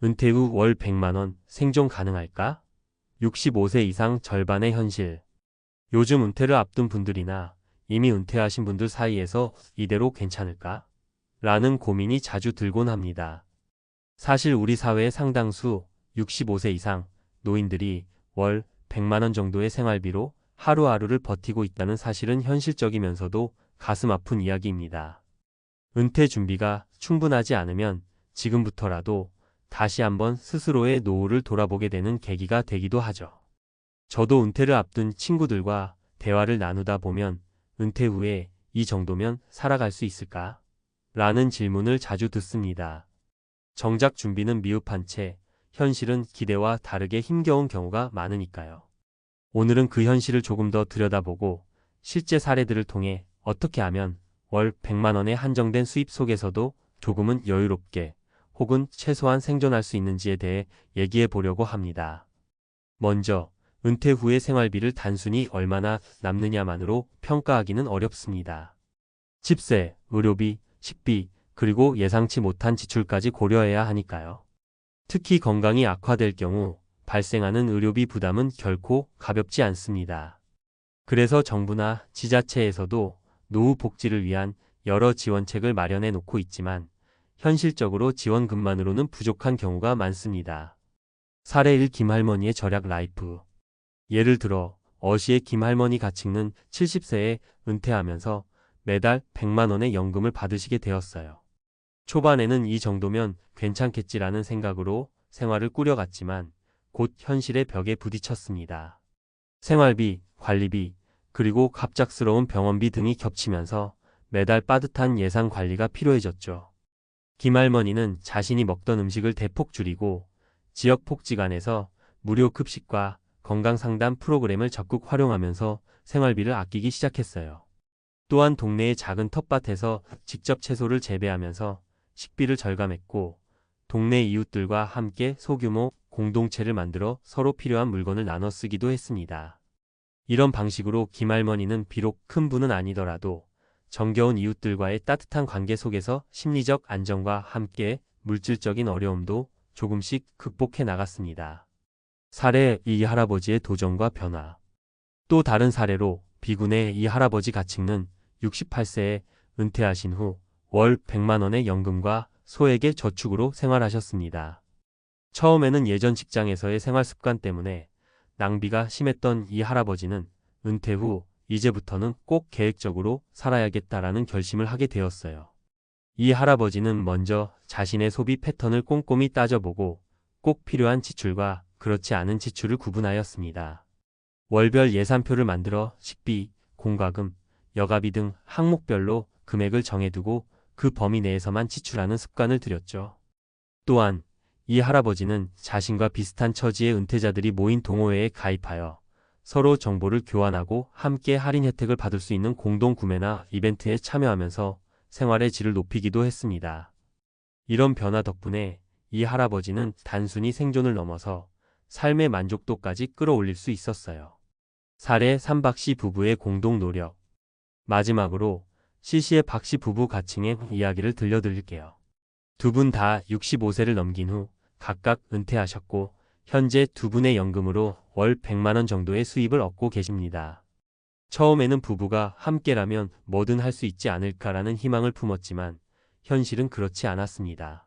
은퇴 후 월 100만 원 생존 가능할까? 65세 이상 절반의 현실. 요즘 은퇴를 앞둔 분들이나 이미 은퇴하신 분들 사이에서 이대로 괜찮을까? 라는 고민이 자주 들곤 합니다. 사실 우리 사회의 상당수 65세 이상 노인들이 월 100만 원 정도의 생활비로 하루하루를 버티고 있다는 사실은 현실적이면서도 가슴 아픈 이야기입니다. 은퇴 준비가 충분하지 않으면 지금부터라도 다시 한번 스스로의 노후를 돌아보게 되는 계기가 되기도 하죠. 저도 은퇴를 앞둔 친구들과 대화를 나누다 보면 은퇴 후에 이 정도면 살아갈 수 있을까? 라는 질문을 자주 듣습니다. 정작 준비는 미흡한 채 현실은 기대와 다르게 힘겨운 경우가 많으니까요. 오늘은 그 현실을 조금 더 들여다보고 실제 사례들을 통해 어떻게 하면 월 100만 원에 한정된 수입 속에서도 조금은 여유롭게 혹은 최소한 생존할 수 있는지에 대해 얘기해 보려고 합니다. 먼저 은퇴 후의 생활비를 단순히 얼마나 남느냐만으로 평가하기는 어렵습니다. 집세, 의료비, 식비, 그리고 예상치 못한 지출까지 고려해야 하니까요. 특히 건강이 악화될 경우 발생하는 의료비 부담은 결코 가볍지 않습니다. 그래서 정부나 지자체에서도 노후 복지를 위한 여러 지원책을 마련해 놓고 있지만 현실적으로 지원금만으로는 부족한 경우가 많습니다. 사례 1 김할머니의 절약 라이프. 예를 들어 어시의 김할머니 가칭는 70세에 은퇴하면서 매달 100만 원의 연금을 받으시게 되었어요. 초반에는 이 정도면 괜찮겠지라는 생각으로 생활을 꾸려갔지만 곧 현실의 벽에 부딪혔습니다. 생활비, 관리비, 그리고 갑작스러운 병원비 등이 겹치면서 매달 빠듯한 예산 관리가 필요해졌죠. 김할머니는 자신이 먹던 음식을 대폭 줄이고 지역 복지관에서 무료 급식과 건강상담 프로그램을 적극 활용하면서 생활비를 아끼기 시작했어요. 또한 동네의 작은 텃밭에서 직접 채소를 재배하면서 식비를 절감했고 동네 이웃들과 함께 소규모 공동체를 만들어 서로 필요한 물건을 나눠 쓰기도 했습니다. 이런 방식으로 김할머니는 비록 큰 부는 아니더라도 정겨운 이웃들과의 따뜻한 관계 속에서 심리적 안정과 함께 물질적인 어려움도 조금씩 극복해 나갔습니다. 사례 2 할아버지의 도전과 변화. 또 다른 사례로 비군의 이 할아버지 가칭는 68세에 은퇴하신 후 월 100만 원의 연금과 소액의 저축으로 생활하셨습니다. 처음에는 예전 직장에서의 생활 습관 때문에 낭비가 심했던 이 할아버지는 은퇴 후 이제부터는 꼭 계획적으로 살아야겠다라는 결심을 하게 되었어요. 이 할아버지는 먼저 자신의 소비 패턴을 꼼꼼히 따져보고 꼭 필요한 지출과 그렇지 않은 지출을 구분하였습니다. 월별 예산표를 만들어 식비, 공과금, 여가비 등 항목별로 금액을 정해두고 그 범위 내에서만 지출하는 습관을 들였죠. 또한 이 할아버지는 자신과 비슷한 처지의 은퇴자들이 모인 동호회에 가입하여 서로 정보를 교환하고 함께 할인 혜택을 받을 수 있는 공동 구매나 이벤트에 참여하면서 생활의 질을 높이기도 했습니다. 이런 변화 덕분에 이 할아버지는 단순히 생존을 넘어서 삶의 만족도까지 끌어올릴 수 있었어요. 사례 3 박씨 부부의 공동 노력. 마지막으로 C씨의 박씨 부부 가칭의 이야기를 들려드릴게요. 두 분 다 65세를 넘긴 후 각각 은퇴하셨고 현재 두 분의 연금으로 월 100만 원 정도의 수입을 얻고 계십니다. 처음에는 부부가 함께라면 뭐든 할 수 있지 않을까라는 희망을 품었지만 현실은 그렇지 않았습니다.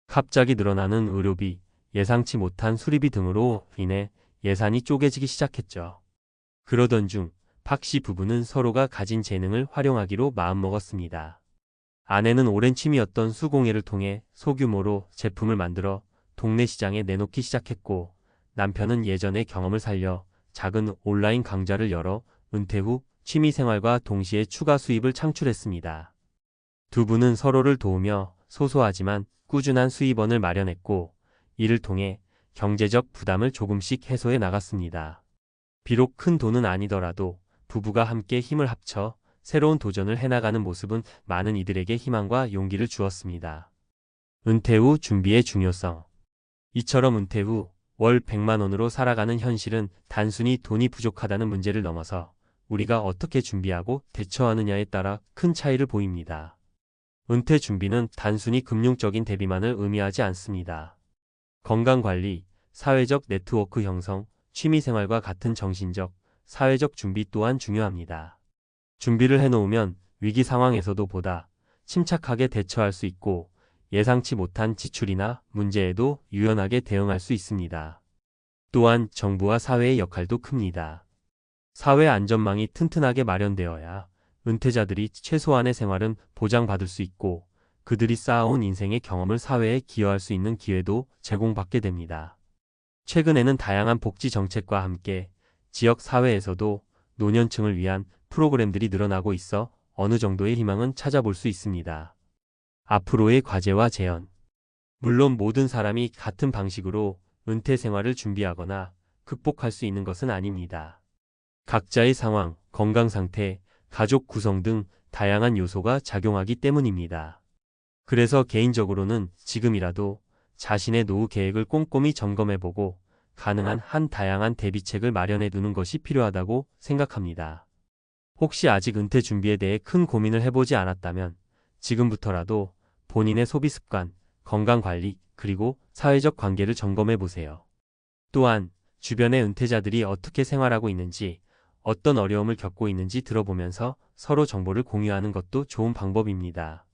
갑자기 늘어나는 의료비, 예상치 못한 수리비 등으로 인해 예산이 쪼개지기 시작했죠. 그러던 중 박씨 부부는 서로가 가진 재능을 활용하기로 마음먹었습니다. 아내는 오랜 취미였던 수공예를 통해 소규모로 제품을 만들어 동네 시장에 내놓기 시작했고 남편은 예전의 경험을 살려 작은 온라인 강좌를 열어 은퇴 후 취미생활과 동시에 추가 수입을 창출했습니다. 두 분은 서로를 도우며 소소하지만 꾸준한 수입원을 마련했고 이를 통해 경제적 부담을 조금씩 해소해 나갔습니다. 비록 큰 돈은 아니더라도 부부가 함께 힘을 합쳐 새로운 도전을 해나가는 모습은 많은 이들에게 희망과 용기를 주었습니다. 은퇴 후 준비의 중요성. 이처럼 은퇴 후 월 100만 원으로 살아가는 현실은 단순히 돈이 부족하다는 문제를 넘어서 우리가 어떻게 준비하고 대처하느냐에 따라 큰 차이를 보입니다. 은퇴 준비는 단순히 금융적인 대비만을 의미하지 않습니다. 건강관리, 사회적 네트워크 형성, 취미생활과 같은 정신적, 사회적 준비 또한 중요합니다. 준비를 해놓으면 위기 상황에서도 보다 침착하게 대처할 수 있고 예상치 못한 지출이나 문제에도 유연하게 대응할 수 있습니다. 또한 정부와 사회의 역할도 큽니다. 사회 안전망이 튼튼하게 마련되어야 은퇴자들이 최소한의 생활은 보장받을 수 있고 그들이 쌓아온 인생의 경험을 사회에 기여할 수 있는 기회도 제공받게 됩니다. 최근에는 다양한 복지 정책과 함께 지역 사회에서도 노년층을 위한 프로그램들이 늘어나고 있어 어느 정도의 희망은 찾아볼 수 있습니다. 앞으로의 과제와 재현. 물론 모든 사람이 같은 방식으로 은퇴 생활을 준비하거나 극복할 수 있는 것은 아닙니다. 각자의 상황, 건강 상태, 가족 구성 등 다양한 요소가 작용하기 때문입니다. 그래서 개인적으로는 지금이라도 자신의 노후 계획을 꼼꼼히 점검해보고 가능한 한 다양한 대비책을 마련해 두는 것이 필요하다고 생각합니다. 혹시 아직 은퇴 준비에 대해 큰 고민을 해보지 않았다면 지금부터라도 본인의 소비 습관, 건강 관리, 그리고 사회적 관계를 점검해 보세요. 또한 주변의 은퇴자들이 어떻게 생활하고 있는지, 어떤 어려움을 겪고 있는지 들어보면서 서로 정보를 공유하는 것도 좋은 방법입니다.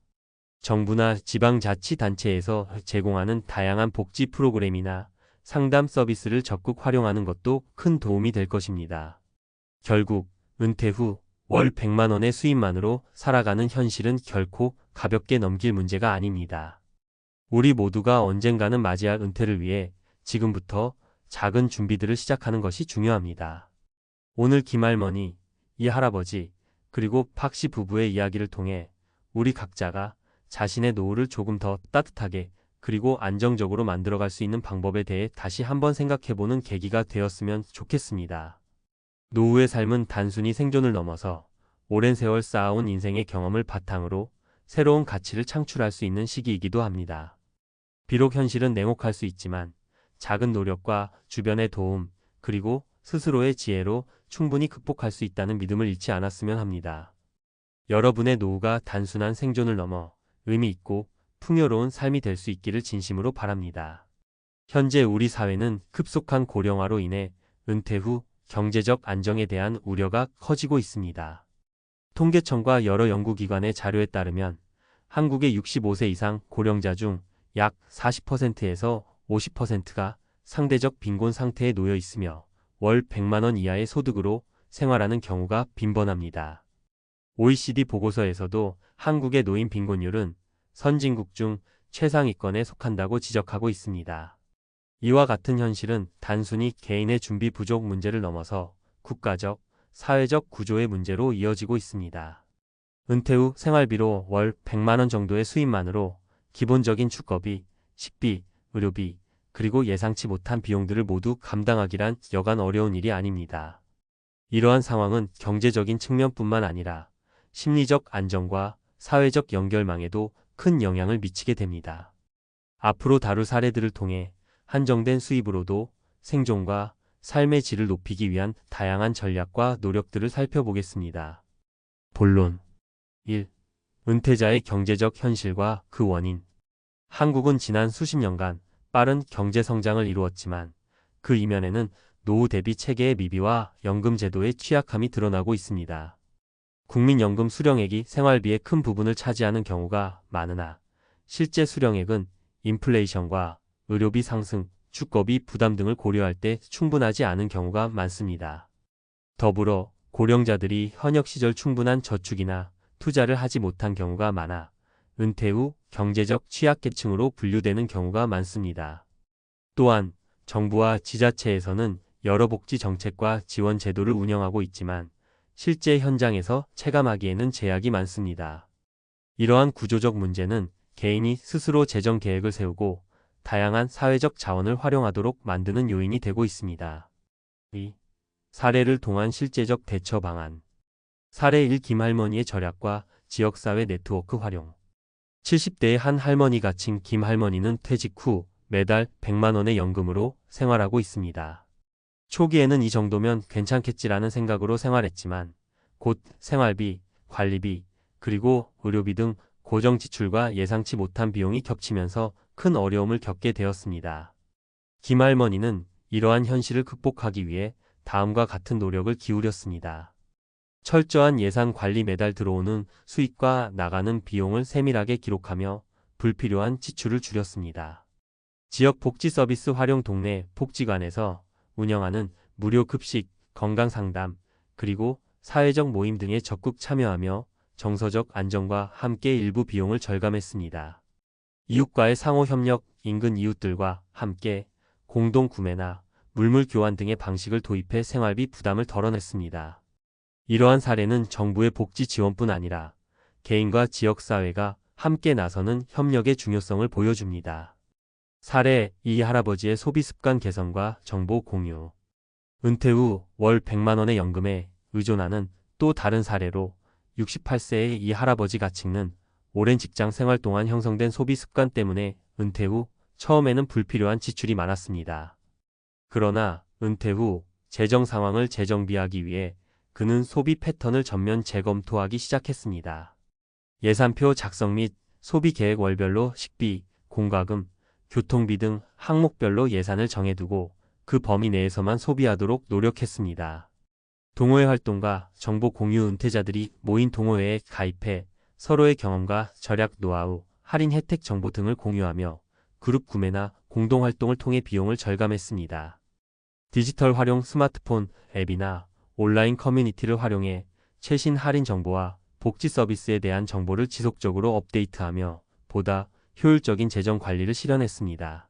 정부나 지방자치단체에서 제공하는 다양한 복지 프로그램이나 상담 서비스를 적극 활용하는 것도 큰 도움이 될 것입니다. 결국 은퇴 후 월 100만 원의 수입만으로 살아가는 현실은 결코 가볍게 넘길 문제가 아닙니다. 우리 모두가 언젠가는 맞이할 은퇴를 위해 지금부터 작은 준비들을 시작하는 것이 중요합니다. 오늘 김할머니, 이 할아버지, 그리고 박씨 부부의 이야기를 통해 우리 각자가 자신의 노후를 조금 더 따뜻하게 그리고 안정적으로 만들어갈 수 있는 방법에 대해 다시 한번 생각해보는 계기가 되었으면 좋겠습니다. 노후의 삶은 단순히 생존을 넘어서 오랜 세월 쌓아온 인생의 경험을 바탕으로 새로운 가치를 창출할 수 있는 시기이기도 합니다. 비록 현실은 냉혹할 수 있지만 작은 노력과 주변의 도움, 그리고 스스로의 지혜로 충분히 극복할 수 있다는 믿음을 잃지 않았으면 합니다. 여러분의 노후가 단순한 생존을 넘어 의미 있고 풍요로운 삶이 될 수 있기를 진심으로 바랍니다. 현재 우리 사회는 급속한 고령화로 인해 은퇴 후 경제적 안정에 대한 우려가 커지고 있습니다. 통계청과 여러 연구기관의 자료에 따르면 한국의 65세 이상 고령자 중 약 40%에서 50%가 상대적 빈곤 상태에 놓여 있으며 월 100만 원 이하의 소득으로 생활하는 경우가 빈번합니다. OECD 보고서에서도 한국의 노인 빈곤율은 선진국 중 최상위권에 속한다고 지적하고 있습니다. 이와 같은 현실은 단순히 개인의 준비 부족 문제를 넘어서 국가적, 사회적 구조의 문제로 이어지고 있습니다. 은퇴 후 생활비로 월 100만 원 정도의 수입만으로 기본적인 주거비, 식비, 의료비, 그리고 예상치 못한 비용들을 모두 감당하기란 여간 어려운 일이 아닙니다. 이러한 상황은 경제적인 측면뿐만 아니라 심리적 안정과 사회적 연결망에도 큰 영향을 미치게 됩니다. 앞으로 다룰 사례들을 통해 한정된 수입으로도 생존과 삶의 질을 높이기 위한 다양한 전략과 노력들을 살펴보겠습니다. 본론 1. 은퇴자의 경제적 현실과 그 원인. 한국은 지난 수십 년간 빠른 경제 성장을 이루었지만 그 이면에는 노후 대비 체계의 미비와 연금 제도의 취약함이 드러나고 있습니다. 국민연금 수령액이 생활비의 큰 부분을 차지하는 경우가 많으나 실제 수령액은 인플레이션과 의료비 상승, 주거비 부담 등을 고려할 때 충분하지 않은 경우가 많습니다. 더불어 고령자들이 현역 시절 충분한 저축이나 투자를 하지 못한 경우가 많아 은퇴 후 경제적 취약계층으로 분류되는 경우가 많습니다. 또한 정부와 지자체에서는 여러 복지 정책과 지원 제도를 운영하고 있지만 실제 현장에서 체감하기에는 제약이 많습니다. 이러한 구조적 문제는 개인이 스스로 재정 계획을 세우고 다양한 사회적 자원을 활용하도록 만드는 요인이 되고 있습니다. 2. 사례를 통한 실제적 대처 방안. 사례 1. 김할머니의 절약과 지역사회 네트워크 활용. 70대의 한 할머니가 친 김할머니는 퇴직 후 매달 100만 원의 연금으로 생활하고 있습니다. 초기에는 이 정도면 괜찮겠지라는 생각으로 생활했지만 곧 생활비, 관리비, 그리고 의료비 등 고정 지출과 예상치 못한 비용이 겹치면서 큰 어려움을 겪게 되었습니다. 김할머니는 이러한 현실을 극복하기 위해 다음과 같은 노력을 기울였습니다. 철저한 예산 관리, 매달 들어오는 수익과 나가는 비용을 세밀하게 기록하며 불필요한 지출을 줄였습니다. 지역 복지 서비스 활용, 동네 복지관에서 운영하는 무료 급식, 건강 상담, 그리고 사회적 모임 등에 적극 참여하며 정서적 안정과 함께 일부 비용을 절감했습니다. 이웃과의 상호 협력, 인근 이웃들과 함께 공동 구매나 물물 교환 등의 방식을 도입해 생활비 부담을 덜어냈습니다. 이러한 사례는 정부의 복지 지원뿐 아니라 개인과 지역사회가 함께 나서는 협력의 중요성을 보여줍니다. 사례 2. 할아버지의 소비습관 개선과 정보 공유. 은퇴 후 월 100만 원의 연금에 의존하는 또 다른 사례로 68세의 이 할아버지 가칭는 오랜 직장 생활 동안 형성된 소비 습관 때문에 은퇴 후 처음에는 불필요한 지출이 많았습니다. 그러나 은퇴 후 재정 상황을 재정비하기 위해 그는 소비 패턴을 전면 재검토하기 시작했습니다. 예산표 작성 및 소비 계획, 월별로 식비, 공과금, 교통비 등 항목별로 예산을 정해두고 그 범위 내에서만 소비하도록 노력했습니다. 동호회 활동과 정보 공유. 은퇴자들이 모인 동호회에 가입해 서로의 경험과 절약 노하우, 할인 혜택 정보 등을 공유하며 그룹 구매나 공동 활동을 통해 비용을 절감했습니다. 디지털 활용. 스마트폰, 앱이나 온라인 커뮤니티를 활용해 최신 할인 정보와 복지 서비스에 대한 정보를 지속적으로 업데이트하며 보다 효율적인 재정 관리를 실현했습니다.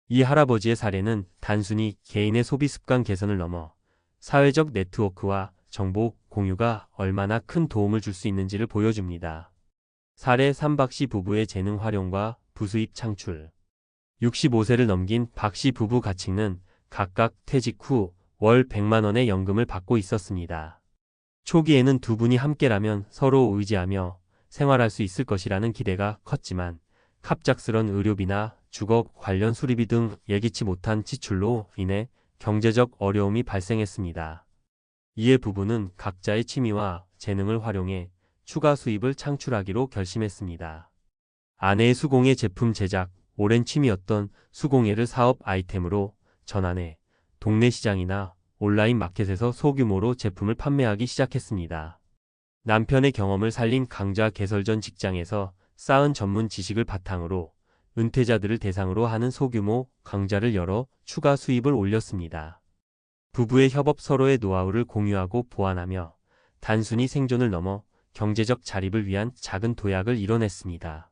이 할아버지의 사례는 단순히 개인의 소비 습관 개선을 넘어 사회적 네트워크와 정보 공유가 얼마나 큰 도움을 줄 수 있는지를 보여줍니다. 사례 3. 박씨 부부의 재능 활용과 부수입 창출. 65세를 넘긴 박씨 부부 가칭는 각각 퇴직 후 월 100만 원의 연금을 받고 있었습니다. 초기에는 두 분이 함께라면 서로 의지하며 생활할 수 있을 것이라는 기대가 컸지만 갑작스런 의료비나 주거 관련 수리비 등 예기치 못한 지출로 인해 경제적 어려움이 발생했습니다. 이에 부부는 각자의 취미와 재능을 활용해 추가 수입을 창출하기로 결심했습니다. 아내의 수공예 제품 제작, 오랜 취미였던 수공예를 사업 아이템으로 전환해 동네 시장이나 온라인 마켓에서 소규모로 제품을 판매하기 시작했습니다. 남편의 경험을 살린 강좌, 개설 전 직장에서 쌓은 전문 지식을 바탕으로 은퇴자들을 대상으로 하는 소규모 강좌를 열어 추가 수입을 올렸습니다. 부부의 협업, 서로의 노하우를 공유하고 보완하며 단순히 생존을 넘어 경제적 자립을 위한 작은 도약을 이뤄냈습니다.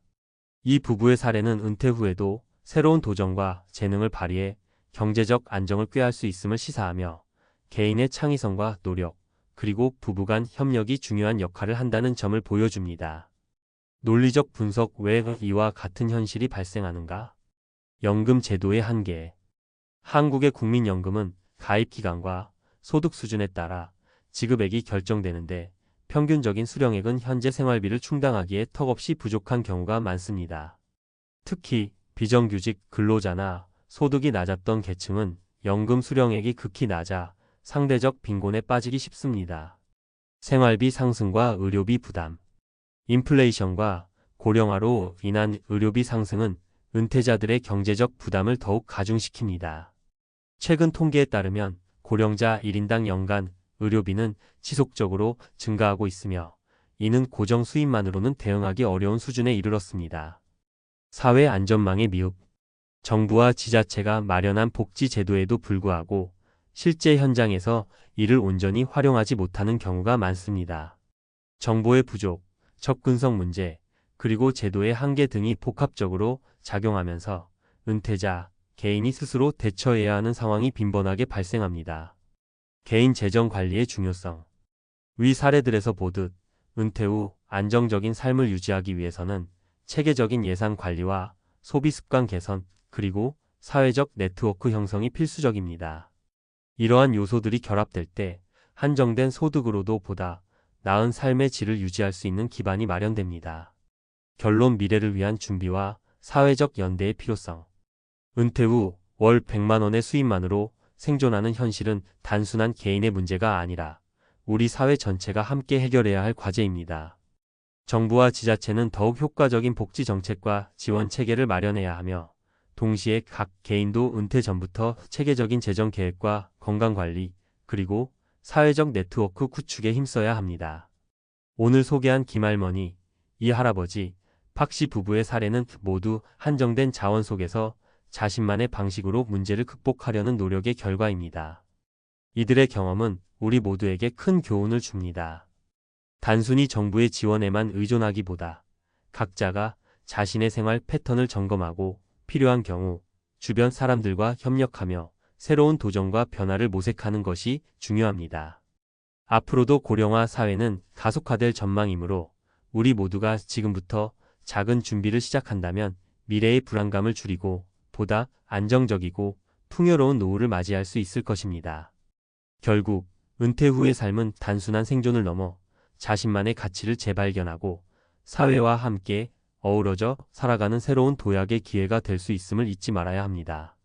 이 부부의 사례는 은퇴 후에도 새로운 도전과 재능을 발휘해 경제적 안정을 꾀할 수 있음을 시사하며 개인의 창의성과 노력, 그리고 부부 간 협력이 중요한 역할을 한다는 점을 보여줍니다. 논리적 분석. 왜 이와 같은 현실이 발생하는가? 연금 제도의 한계. 한국의 국민연금은 가입 기간과 소득 수준에 따라 지급액이 결정되는데 평균적인 수령액은 현재 생활비를 충당하기에 턱없이 부족한 경우가 많습니다. 특히 비정규직 근로자나 소득이 낮았던 계층은 연금 수령액이 극히 낮아 상대적 빈곤에 빠지기 쉽습니다. 생활비 상승과 의료비 부담. 인플레이션과 고령화로 인한 의료비 상승은 은퇴자들의 경제적 부담을 더욱 가중시킵니다. 최근 통계에 따르면 고령자 1인당 연간 의료비는 지속적으로 증가하고 있으며 이는 고정 수입만으로는 대응하기 어려운 수준에 이르렀습니다. 사회 안전망의 미흡. 정부와 지자체가 마련한 복지 제도에도 불구하고 실제 현장에서 이를 온전히 활용하지 못하는 경우가 많습니다. 정보의 부족, 접근성 문제, 그리고 제도의 한계 등이 복합적으로 작용하면서 은퇴자, 개인이 스스로 대처해야 하는 상황이 빈번하게 발생합니다. 개인 재정 관리의 중요성. 위 사례들에서 보듯 은퇴 후 안정적인 삶을 유지하기 위해서는 체계적인 예산 관리와 소비 습관 개선, 그리고 사회적 네트워크 형성이 필수적입니다. 이러한 요소들이 결합될 때 한정된 소득으로도 보다 나은 삶의 질을 유지할 수 있는 기반이 마련됩니다. 결론. 미래를 위한 준비와 사회적 연대의 필요성. 은퇴 후 월 100만 원의 수입만으로 생존하는 현실은 단순한 개인의 문제가 아니라 우리 사회 전체가 함께 해결해야 할 과제입니다. 정부와 지자체는 더욱 효과적인 복지 정책과 지원 체계를 마련해야 하며 동시에 각 개인도 은퇴 전부터 체계적인 재정 계획과 건강 관리, 그리고 사회적 네트워크 구축에 힘써야 합니다. 오늘 소개한 김할머니, 이할아버지, 박씨 부부의 사례는 모두 한정된 자원 속에서 자신만의 방식으로 문제를 극복하려는 노력의 결과입니다. 이들의 경험은 우리 모두에게 큰 교훈을 줍니다. 단순히 정부의 지원에만 의존하기보다 각자가 자신의 생활 패턴을 점검하고 필요한 경우 주변 사람들과 협력하며 새로운 도전과 변화를 모색하는 것이 중요합니다. 앞으로도 고령화 사회는 가속화될 전망이므로 우리 모두가 지금부터 작은 준비를 시작한다면 미래의 불안감을 줄이고 보다 안정적이고 풍요로운 노후를 맞이할 수 있을 것입니다. 결국 은퇴 후의 삶은 단순한 생존을 넘어 자신만의 가치를 재발견하고 사회와 함께 어우러져 살아가는 새로운 도약의 기회가 될 수 있음을 잊지 말아야 합니다.